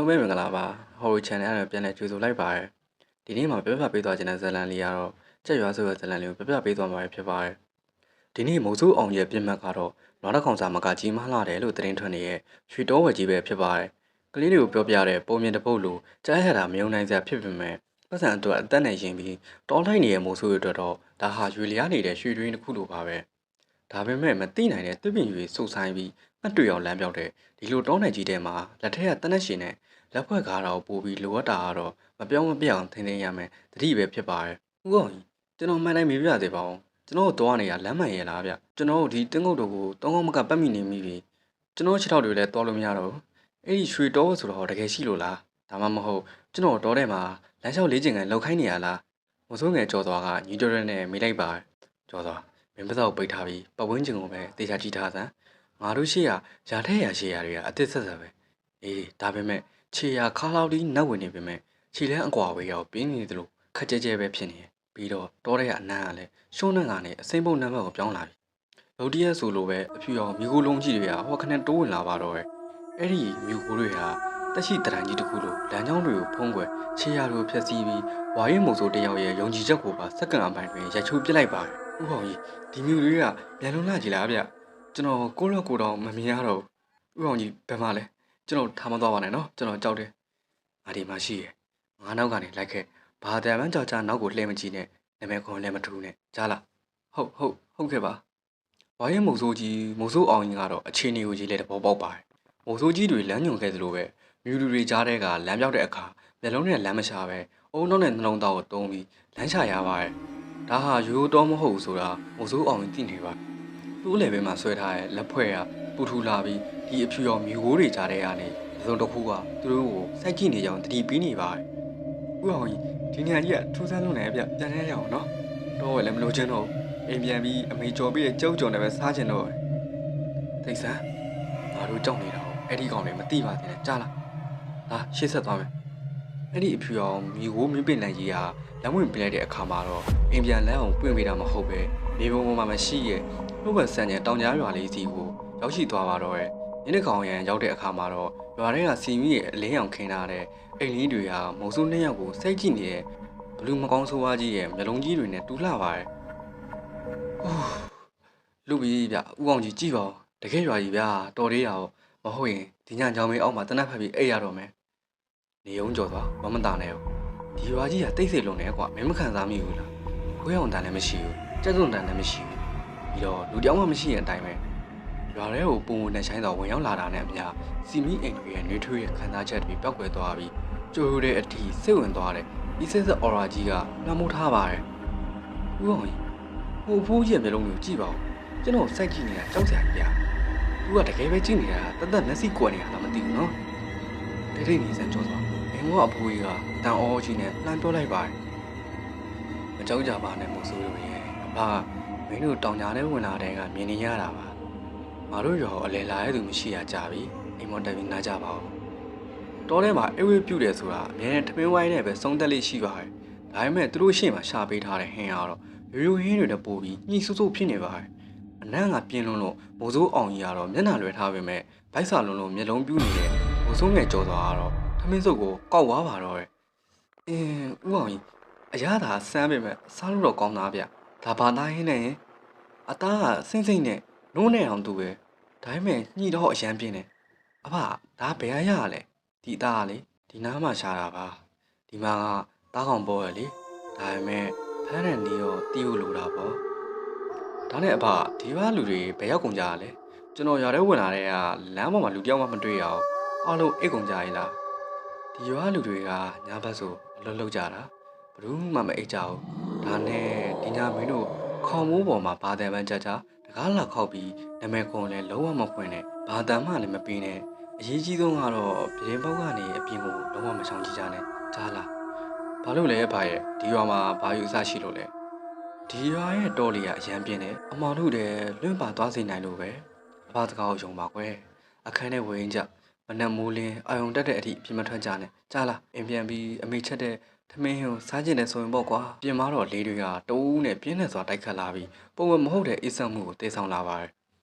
လုံးပဲမင်္ဂလာပါဟော်ရီ channel နဲ့ပြန်လည်ကြိုဆိုလိုက်ပါတယ်ဒီနေ့မှာပြပြပေးသွားခြင်းတဲ့ဇာတ်လမ်းလေးကတော့ကြက်ရွာဆိုတဲ့ဇာတ်လမ်းလေးကိုပြပြပေးသွားမှာဖြစ်ပါတယ်ဒီနေ့မိုးစိုးအောင်ရဲ့ပြင်မှတ်ကတော့နွားတစ်ကောင်စာမကကြီးမားလာတယ်လို့သတင်းထွက်နေတဲ့ရွှေတောဝယ်ကြီးပဲဖြစ်ပါတယ်ကလေးတွေကိုပြောပြတဲ့ပုံမြင်တစ်ပုတ်လိုကြားရတာမယုံနိုင်စရာဖြစ်ပေမဲ့ပတ်စံအတွက်အသက်နဲ့ရင်ပြီးတောလိုက်နေတဲ့မိုးစိုးအတွက်တော့ဒါဟာရွေလျားနေတဲ့ရွှေတွင်းတစ်ခုလိုပါပဲဒါပေမဲ့မသိနိုင်တဲ့သွေးပင်ရွေစုပ်ဆိုင်ပြီးမှတ်တွေ့အောင်လမ်းပြောက်တဲ့ဒီလိုတောနယ်ကြီးထဲမှာလက်ထက်ကတနက်ရှင်နဲ့လက်ဖွဲ့ကားတော့ပို့ပြီးလိုအပ်တာကတော့မပြောင်းမပြအောင်ထင်းထင်းရမယ်တတိပဲဖြစ်ပါတယ်ဥကောင်ကြီးကျွန်တော်မှန်တိုင်းမေးပြသေးပါဦးကျွန်တော်တို့သွားနေတာလမ်းမှန်ရဲ့လားဗျကျွန်တော်တို့ဒီတင်းငုတ်တို့ကိုတောင်းကောင်းမကပတ်မိနေမိပြီကျွန်တော်ခြေထောက်တွေလည်းသွားလို့မရတော့ဘူးအဲ့ဒီရွှေတောဆိုတော့တကယ်ရှိလို့လားဒါမှမဟုတ်ကျွန်တော်တောထဲမှာလမ်းလျှောက်လေးကျင်ကန်လောက်ခိုင်းနေရလားမစိုးငယ်ကြော်သွားကညီတော်ရဲနဲ့မေးလိုက်ပါကြော်သွားမင်းပစောက်ပိတ်ထားပြီးပတ်ဝန်းကျင်ကိုပဲတေချာကြည့်ထားစမ်းငါတို့ရှိရရာထဲရရှိရတွေကအစ်စ်ဆက်ဆက်ပဲအေးဒါပေမဲ့ခြေရခါလောက်ဒီနောက်ဝင်နေပေမဲ့ခြေလဲအကွာဝေးရောက်ပြင်းနေတယ်လို့ခက်ကြဲကြဲပဲဖြစ်နေတယ်ပြီးတော့တောထဲကအနမ်းကလည်းရှုံးနှံ့ကနေအစိမ့်ပုံနံပါတ်ကိုပြောင်းလာပြီလူတရက်ဆိုလိုပဲအဖြူရောင်မြူကိုလုံးကြီးတွေကဟောခနဲ့တိုးဝင်လာပါတော့ရဲ့အဲ့ဒီမြူကိုတွေဟာတက်ရှိတရံကြီးတစ်ခုလိုလမ်းကြောင်းတွေကိုဖုံးကွယ်ခြေရတို့ဖျက်ဆီးပြီးဝါရင်မို့ဆိုတယောက်ရဲ့ယုံကြည်ချက်ကိုပါစက္ကန့်အပိုင်းတွင်ရိုက်ချိုးပစ်လိုက်ပါတယ်ဥဟောင်ကြီးဒီမြူတွေကမြန်လုံးလာကြည်လားဗျကျွန်တော်ကိုတော့ကိုတော့မမြင်ရတော့ဥဟောင်ကြီးဘယ်မှာလဲကျွန်တော်ထားမသွားပါနဲ့နော်ကျွန်တော်ကြောက်တယ်ငါဒီမှာရှိရယ်ငါနောက်ကနေလိုက်ခဲ့ဘာတန်မှကြောက်ကြနောက်ကိုလှည့်မကြည့်နဲ့နာမည်ခွန်လည်းမထူးနဲ့ကြားလားဟုတ်ခဲ့ပါဝါရင်မို့ဆိုကြီးမို့ဆိုအောင်ကြီးကတော့အခြေအနေကိုရေးလဲတဘောပေါက်ပါတယ်မို့ဆိုကြီးတွေလမ်းညွန်ခဲ့သလိုပဲမြူလူတွေကြားတဲ့ကလမ်းပြောက်တဲ့အခါမျက်လုံးနဲ့လမ်းမရှာပဲအုံနောက်နဲ့နှလုံးသားကိုတုံးပြီးလမ်းချရပါတယ်ဒါဟာရိုးတော့မဟုတ်ဘူးဆိုတာမို့ဆိုအောင်ကြီးသိနေပါသူ့လေဘဲမှာဆွဲထားတဲ့လက်ဖွဲ့ကပူထူလာပြီးဒီအဖြူရောင်မြူကိုတွေကြားတဲ့ကနေစုံတစ်ခုကသူတို့ကိုစိုက်ကြည့်နေကြအောင်တတိပေးနေပါတယ်ဥအောင်ကြီးဒီညကြီးကထူးဆန်းလို့လည်းဗျပြန်ရရအောင်နော်တော့လည်းမလို့ချင်းတော့အိမ်ပြန်ပြီးအမေကြော်ပြီးကြောက်ကြော်နဲ့ပဲစားချင်တော့သိစမ်းငါတို့ကြောက်နေတာကိုအဲ့ဒီကောင်တွေမသိပါသေးနဲ့ကြားလားဟာရှေ့ဆက်သွားမယ်အဲ့ဒီအဖြူရောင်မြူကိုမင်းပင်နိုင်ကြီးကလမ်းဝင်ပြလိုက်တဲ့အခါမှာတော့အိမ်ပြန်လမ်းအောင်ပွင့်ပေးတာမဟုတ်ပဲနေပုံပေါ်မှာမရှိရဲ့နှုတ်ဘဆန်ကျန်တောင်ကြားရွာလေးစီကိုရောက်ရှိသွားပါတော့ရဲ့ညနေကောင်ရန်ရောက်တဲ့အခါမှာတော့ရွာထဲကစီမီရဲ့အလင်းရောင်ခင်းထားတဲ့အိမ်လေးတွေကမုံစိုးနှစ်ယောက်ကိုစိတ်ကြည့်နေတဲ့ဘလူးမကောင်းဆိုးဝါးကြီးရဲ့မျက်လုံးကြီးတွေနဲ့တူလှပါတယ်လူပြီးဗျဥအောင်ကြီးကြည့်ပါဦးတကယ်ရွာကြီးဗျာတော်သေးတာပေါ့မဟုတ်ရင်ဒီညချောင်းမင်းအောက်မှာတနက်ဖက်ပြီးအိပ်ရတော့မယ်နေုံကြော်သွားမမတာနဲ့ရောဒီရွာကြီးကတိတ်ဆိတ်လုံးနဲ့ကွာမင်းမခံစားမိဘူးလားခွေးအောင်တန်လည်းမရှိဘူးကြက်စုံတန်လည်းမရှိဘူးပြီးတော့လူတယောက်မှမရှိတဲ့အတိုင်းပဲရွာထဲကိုပုံပုံနဲ့ဆိုင်တော်ဝင်ရောက်လာတာနဲ့အမျှစီမီအိမ်တွေရဲ့နှွေးထွေးရဲ့ခံစားချက်တွေပျောက်ကွယ်သွားပြီးကြိုးတဲ့အထီစိတ်ဝင်သွားတဲ့ဒီဆက်ဆက်အော်ရာကြီးကနှမိုးထားပါတယ်။ဦးအောင်ကြီးဟိုဖိုးကြီးရဲ့မျက်လုံးကိုကြည့်ပါဦး။ကျွန်တော်စိုက်ကြည့်နေတာကြောက်စရာကြီးอ่ะ။ तू ကတကယ်ပဲကြည့်နေတာတသက်မျက်စိကွယ်နေတာတော့မသိဘူးနော်။တိတ်တိတ်နေစမ်းကြောသွား။အိမ်ကအဖိုးကြီးကတန်အောကြီးနဲ့လှမ်းပြောလိုက်ပါတယ်။မကြောက်ကြပါနဲ့မို့ဆိုလို့ရဲ့။အဖမင်းတို့တောင်ကြားထဲဝင်လာတဲ့ကမြင်နေရတာပါ။ငါတို့ရောအလဲလာတဲ့သူမရှိရကြပြီ။အိမ်မော်တက်ပြီးနားကြပါဦး။တောထဲမှာအေးဝေးပြုတ်တယ်ဆိုတာအမြဲတမ်းထမင်းဝိုင်းနဲ့ပဲစုံတက်လေးရှိပါတယ်။ဒါပေမဲ့သူတို့ရှေ့မှာရှာပေးထားတဲ့ဟင်းကတော့ရိုးရိုးဟင်းတွေနဲ့ပို့ပြီးညှိဆူဆူဖြစ်နေပါတယ်။အနံ့ကပြင်းလွန်းလို့မိုးစိုးအောင်ကြီးကတော့မျက်နှာလွယ်ထားပေမဲ့ဗိုက်စာလုံးလုံးမျက်လုံးပြူးနေတဲ့မိုးစိုးငယ်ကြော်သွားကတော့ထမင်းစုပ်ကိုကောက်သွားပါတော့ရဲ့။ဦးအောင်ကြီးအရသာစမ်းပေမဲ့စားလို့တော့ကောင်းသားဗျ။ဒါဘာသားဟင်းနဲ့အသားကစိမ့်စိမ့်နဲ့နိုးနေအောင်သူပဲ။ဒါပေမဲ့ညှိတော့အရန်ပြင်းတယ်။အဖဒါဘယ်ရရလဲ။ဒီသားကလေဒီနားမှာရှာတာပါဒီမှာကတားကောင်ပေါ်ရလေဒါပေမဲ့ဖမ်းတဲ့နေရောတီးဖို့လိုတာပေါ့ဒါနဲ့အဖဒီဘာလူတွေဘယ်ရောက်ကုန်ကြရလဲကျွန်တော်ရွာထဲဝင်လာတဲ့ကလမ်းပေါ်မှာလူတယောက်မှမတွေ့ရအောင်အားလုံးအိတ်ကုန်ကြရလားဒီရွာလူတွေကညာဘက်ဆိုအလုပ်လုပ်ကြတာဘယ်သူမှမအိတ်ကြဘူးဒါနဲ့ဒီညမင်းတို့ခေါင်မိုးပေါ်မှာဘာတန်ပန်းကြကြတကားလာခောက်ပြီးနာမည်ခွန်လဲလုံးဝမခွင်နဲ့ဘာတန်မှလည်းမပေးနဲ့အရေးကြီးဆုံးကတော့ပြည်ပေါက်ကနေအပြင်ကိုလုံးဝမဆောင်ကြည့်ကြနဲ့ကြားလားဘာလို့လဲဖာရဲ့ဒီရွာမှာဘာယူအစရှိလို့လဲဒီရွာရဲ့တော်လေးကအရန်ပြင်းတယ်အမောင်တို့တဲ့လွင့်ပါသွားစေနိုင်လို့ပဲအဖစကားကိုယုံပါကွယ်အခန်းထဲဝင်ကြမနက်မိုးလင်းအာယုံတက်တဲ့အထိပြင်မထွက်ကြနဲ့ကြားလားအင်ပြန်ပြီးအမေချက်တဲ့ထမင်းဟိုစားကျင်တဲ့ဆိုရင်ပေါ့ကွာပြင်မာတော့လေးတွေကတိုးနဲ့ပြင်းနဲ့စွာတိုက်ခတ်လာပြီးပုံမဟုတ်တဲ့အိတ်ဆက်မှုကိုတေးဆောင်လာပါတယ်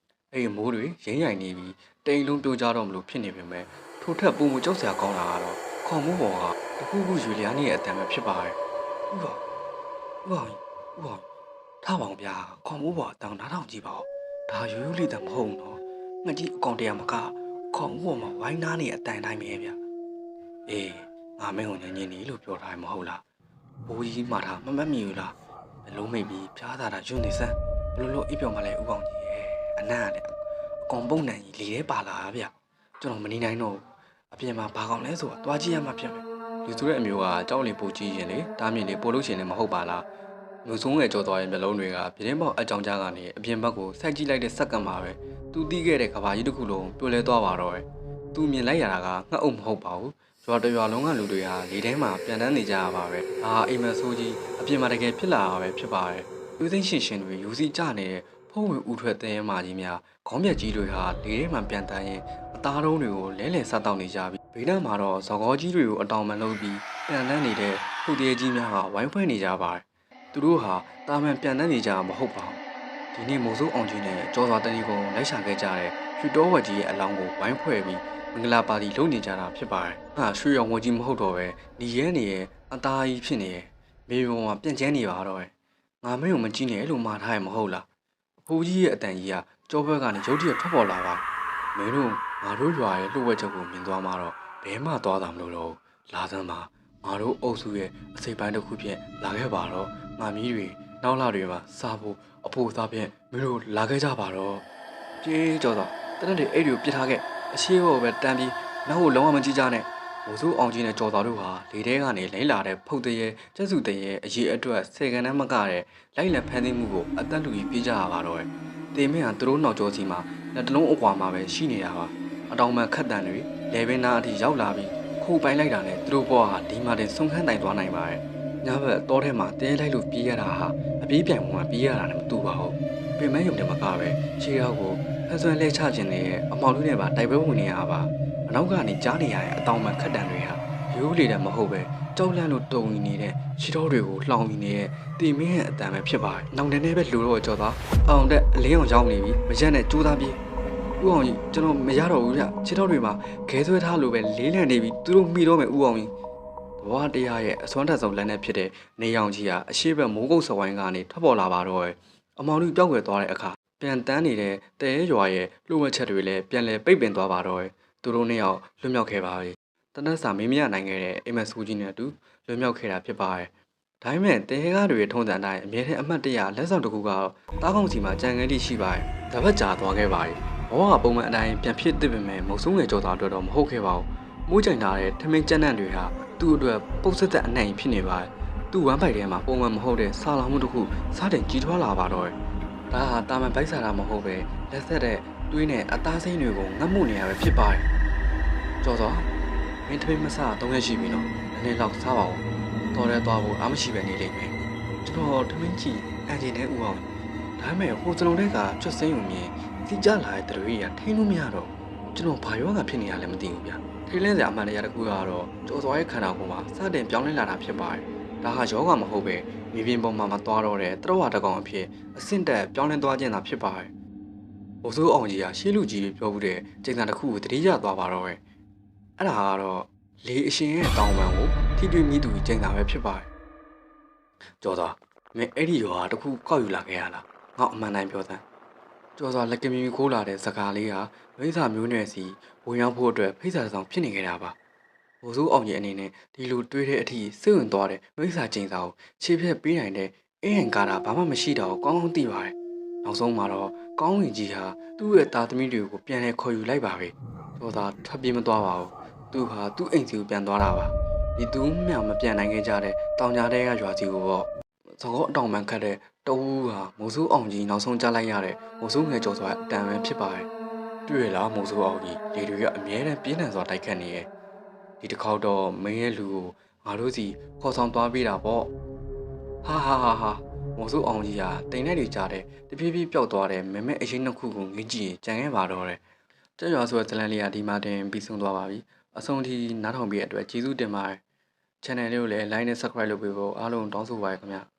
အဲ့ဒီမိုးတွေရင်းရိုင်နေပြီးတိမ်လုံးပြိုကြတော့မလို့ဖြစ်နေပေမဲ့ဘ ထိုထက်ပုံမကြောက်စရာကောင်းတာကတော့ခေါင်မိုးပေါ်ကတခုခုရွေလျားနေတဲ့အတန်ပဲဖြစ်ပါတယ်ဥပါဥပါဥပါထားပါအောင်ဗျာခေါင်မိုးပေါ်အတန်နားထောင်ကြည့်ပါဦးဒါရိုးရိုးလေးတန်မဟုတ်တော့ငှက်ကြီးအကောင်တရားမကခေါင်မိုးပေါ်မှာဝိုင်းနားနေတဲ့အတန်တိုင်းပဲဗျာအေးငါမင်းကိုညင်ညင်နေလို့ပြောထားမဟုတ်လားဘိုးကြီးမှာထားမမတ်မြူလားဘလုံးမိတ်ပြီးဖျားတာတာယွန်းနေစမ်းဘလို့လို့အိပ်ပြော်မလဲဥကောင်ကြီးရဲ့အနံ့ရတယ်အကောင်ပုံနှံကြီးလေထဲပါလာဗျကျွန်တော်မနေနိုင်တော့အပြင်မှာဘာကောင်လဲဆိုတာတွားကြည့်ရမှဖြစ်မယ်လူဆိုတဲ့အမျိုးကကြောက်လီပိုကြီးရင်လေတားမြင့်လေပိုလို့ရှင်လည်းမဟုတ်ပါလားလူဆုံးငယ်ကြောသွားရဲ့မျက်လုံးတွေကပြင်းပေါက်အကြောင်ကြားကနေအပြင်ဘက်ကိုစိုက်ကြည့်လိုက်တဲ့စက္ကန့်မှာပဲသူတီးခဲ့တဲ့ကဘာကြီးတစ်ခုလုံးပြိုလဲသွားပါတော့တယ်သူမြင်လိုက်ရတာကငှက်အုပ်မဟုတ်ပါဘူးရွာတရွာလုံးကလူတွေဟာလေထဲမှာပြန်တန်းနေကြရပါပဲအိမ်မဆိုးကြီးအပြင်မှာတကယ်ဖြစ်လာတာပဲဖြစ်ပါတယ်လူသိရှင်ရှင်တွေယူစီကြနေတဲ့ဖုံးဝင်ဥထွက်တဲ့မာကြီးများခေါင်းပြက်ကြီးတွေဟာလေထဲမှာပြန်တန်းရင်အသားတုံးတွေကိုလဲလှယ်စားတောက်နေကြပြီဘေးနားမှာတော့ဇော်ကောကြီးတွေကိုအတောင်မှန်လုပ်ပြီးပြန်တန်းနေတဲ့ဖုတ်သေးကြီးများကဝိုင်းဖွဲ့နေကြပါတယ်သူတို့ဟာတာမန်ပြန်တန်းနေကြမှာမဟုတ်ပါဘူးဒီနေ့မိုးစိုးအောင်ကြီးနဲ့ကြောစွာတဏီကုံလိုက်ရှာခဲ့ကြတဲ့ရွှေတော်ဝက်ကြီးရဲ့အလောင်းကိုဝိုင်းဖွဲ့ပြီးမင်္ဂလာပါတီလုပ်နေကြတာဖြစ်ပါတယ်။ရွှေရောင်ဝကြီးမဟုတ်တော့ပဲညီရဲနေရဲ့အသားကြီးဖြစ်နေရဲ့မေဘုံကပြန့်ကျန်းနေပါတော့ရဲ့ငါမင်းကိုမကြည့်နဲ့လို့မှားထားရမဟုတ်လား။အဖိုးကြီးရဲ့အတန်ကြီးကကြောဘက်ကနေရုတ်တရက်ထွက်ပေါ်လာပါမင်းတို့ငါတို့ရွာရဲ့လှုပ်ဝက်ချက်ကိုမြင်သွားမှတော့ဘဲမှသွားတာမလို့တော့လာစမ်းပါငါတို့အုပ်စုရဲ့အစိပ်ပိုင်းတစ်ခုဖြင့်လာခဲ့ပါတော့ငါမီးတွေနောက်လာတွေမှာစားဖို့အဖိုးသားဖြင့်မင်းတို့လာခဲ့ကြပါတော့ကြေးကြောတော့တနက်တွေအဲ့ဒီကိုပြစ်ထားခဲ့အရှိဘောပဲတန်းပြီးနောက်ကိုလုံးဝမကြည့်ကြနဲ့မိုးစိုးအောင်ကြီးနဲ့ကြော်တော်တို့ဟာလေထဲကနေလိမ့်လာတဲ့ဖုတ်တရေကျက်စုတရေအရေးအတွက်စေကန်နဲ့မကတဲ့လိုက်လက်ဖမ်းသိမှုကိုအသက်လူကြီးပြေးကြရပါတော့တယ်။တေမင်းဟာသူတို့နောက်ကျောစီမှာလက်တလုံးအကွာမှာပဲရှိနေတာပါ။အတောင်မှခတ်တန်တွေလေဘင်းနာအထိရောက်လာပြီးခိုးပိုင်လိုက်တာနဲ့သူတို့ဘဝဟာဒီမှာတင်ဆုံးခန်းတိုင်သွားနိုင်ပါတယ်။ညဘက်တောထဲမှာတင်းလိုက်လို့ပြေးရတာဟာအပြေးပြိုင်မှာပြေးရတာနဲ့မတူပါဘူး။ပင်မယုံတယ်မကပဲခြေထောက်ကိုဖက်ဆွဲလဲချခြင်းနဲ့အမောက်လေးနဲ့ပါတိုက်ပွဲဝင်နေရပါအနောက်ကနေကြားနေရတဲ့အတောင်မှခတ်တန်တွေဟာရိုးလေတယ်မဟုတ်ပဲကြောက်လန့်လို့တုံနေတဲ့ခြေထောက်တွေကိုလှောင်နေတဲ့တီမင်းရဲ့အတန်ပဲဖြစ်ပါတယ်။နောင်တန်းနဲ့ပဲလူတော့ကြောသားအောင်တဲ့အလင်းအောင်ရောက်နေပြီမရက်နဲ့ကြိုးသားပြေးဦးအောင်ကြီးကျွန်တော်မရတော့ဘူးဗျခြေထောက်တွေမှာခဲဆွဲထားလို့ပဲလေးလံနေပြီသူတို့မိတော့မယ်ဦးအောင်ကြီးဘဝတရားရဲ့အစွမ်းထက်ဆုံးလက်နဲ့ဖြစ်တဲ့နေရောင်ကြီးဟာအရှိဘက်မိုးကုတ်စဝိုင်းကနေထွက်ပေါ်လာပါတော့တယ်။အမောင်လူပြောင်းွယ်သွားတဲ့အခါပြန်တန်းနေတဲ့တဲရဲရွာရဲ့လှုပ်ဝက်ချက်တွေလည်းပြန်လဲပိတ်ပင်သွားပါတော့တယ်။သူတို့နှစ်ယောက်လွတ်မြောက်ခဲ့ပါပြီ။တနက်စာမင်းမရနိုင်ခဲ့တဲ့အိမ်မက်ဆူကြီးနဲ့အတူလွတ်မြောက်ခဲ့တာဖြစ်ပါတယ်။ဒါပေမဲ့တဲရဲကားတွေရဲ့ထုံးစံတိုင်းအမြဲတမ်းအမှတ်တရလက်ဆောင်တစ်ခုကတော့တားကောင်းစီမှာကြံငယ်တိရှိပါတယ်။တပတ်ကြာသွားခဲ့ပါပြီ။ဘဝကပုံမှန်အတိုင်းပြန်ဖြစ်သစ်ပင်မဲ့မုံဆုံးငယ်ကြောသားအတွက်တော့မဟုတ်ခဲ့ပါဘူး။မိုးကြိုင်ထားတဲ့ထမင်းကြမ်းတန့်တွေဟာသူ့အတွက်ပုတ်ဆက်တဲ့အနှံ့ဖြစ်နေပါတယ်။သူ့ဝမ်းပိုက်ထဲမှာပုံမှန်မဟုတ်တဲ့ဆာလောင်မှုတစ်ခုစားတင်ကြီးထွားလာပါတော့တယ်။ဒါဟာတာမန်ပိုက်စားတာမဟုတ်ပဲလက်ဆက်တဲ့တွေးနဲ့အသားစိမ်းတွေကိုငတ်မှုနေရပဲဖြစ်ပါတယ်။ကြော်စောမင်းထမင်းမစား3ရက်ရှိပြီနော်။နည်းနည်းလောက်စားပါဦး။တော်ရဲသွားဖို့အားမရှိပဲနေလိမ့်မယ်။ကျွန်တော်ထမင်းကြီးအန်ဂျင်နဲ့ဥအောင်ဒါပေမဲ့ဟိုစလုံးတွေကချွတ်စိမ်းုံမြင်စီကြလာတဲ့တွေရထိန်းလို့မရတော့ကျွန်တော်ဘာရောဂါဖြစ်နေရလဲမသိဘူးဗျ။ထိလင်းစရာအမှန်တရားတစ်ခုကတော့ကြော်စောရဲ့ခန္ဓာကိုယ်မှာစတင်ပြောင်းလဲလာတာဖြစ်ပါတယ်။ဒါဟာယောဂမဟုတ်ပဲမြေပြင်ပေါ်မှာမသွားတော့တဲ့တရဝတကောင်အဖြစ်အဆင့်တက်ပြောင်းလဲသွားခြင်းသာဖြစ်ပါတယ်။ဘိုးစိုးအောင်ကြီးကရှေးလူကြီးတွေပြောမှုတဲ့ကျိန်စာတစ်ခုကိုတတိယသွားပါတော့တယ်။အဲ့ဒါကတော့လေအရှင်ရဲ့တောင်ပံကိုထိတွေ့မိသူကျိန်စာပဲဖြစ်ပါတယ်။ကြော်စောမင်းအဲ့ဒီရောဟာတစ်ခုကောက်ယူလာခဲ့ရလား။ငါအမှန်တိုင်းပြောသမ်းကျော်စွာလက်ကမီခိုးလာတဲ့စကားလေးဟာမိစ္ဆာမျိုးနွယ်စီဝင်ရောက်ဖို့အတွက်ဖိတ်စာဆောင်ဖြစ်နေခဲ့တာပါ။ဘိုးစိုးအောင်ကြီးအနေနဲ့ဒီလိုတွေးတဲ့အထိစိတ်ဝင်သွားတဲ့မိစ္ဆာကျင်းစာကိုခြေဖြတ်ပေးနိုင်တဲ့အင်းဟန်ကားတာဘာမှမရှိတော့ကောင်းကောင်းသိပါတယ်။နောက်ဆုံးမှာတော့ကောင်းဝင်ကြီးဟာသူ့ရဲ့သားသမီးတွေကိုပြန်လဲခေါ်ယူလိုက်ပါပဲ။ကျော်သာထပ်ပြေးမသွားပါဘူး။သူဟာသူ့အိမ်စီကိုပြန်သွားတာပါ။ဒီသူမှမပြန်နိုင်ခဲ့ကြတဲ့တောင်ကြားတဲကရွာစီကိုပေါ့။သကောအတောင်ပံခတ်တဲ့တဝူးဟာမိုးစိုးအောင်ကြီးနောက်ဆုံးကြားလိုက်ရတဲ့မိုးစိုးငယ်ကျော်စွာအတန်ပဲဖြစ်ပါတယ်။တွေ့ရလားမိုးစိုးအောင်ကြီးလေတွေကအမြဲတမ်းပြင်းထန်စွာတိုက်ခတ်နေရဲ့ဒီတစ်ခေါက်တော့မင်းရဲ့လူကိုငါတို့စီခေါ်ဆောင်သွားပေးတာပေါ့။ဟာမိုးစိုးအောင်ကြီးဟာတိမ်နဲ့တွေကြားတဲ့တပြေးပြေးပျောက်သွားတဲ့မဲမဲအရင်နှစ်ခုကိုငေးကြည့်ရင်ကြံခဲ့ပါတော့တယ်။ကြွရွာဆိုတဲ့ဇလန်လေးကဒီမှာတင်ပြီးဆုံးသွားပါပြီ။အဆုံးထိနားထောင်ပေးတဲ့အတွက်ကျေးဇူးတင်ပါတယ်။ channel လေးကိုလည်း like နဲ့ subscribe လုပ်ပေးဖို့အားလုံးတောင်းဆိုပါရခင်ဗျာ။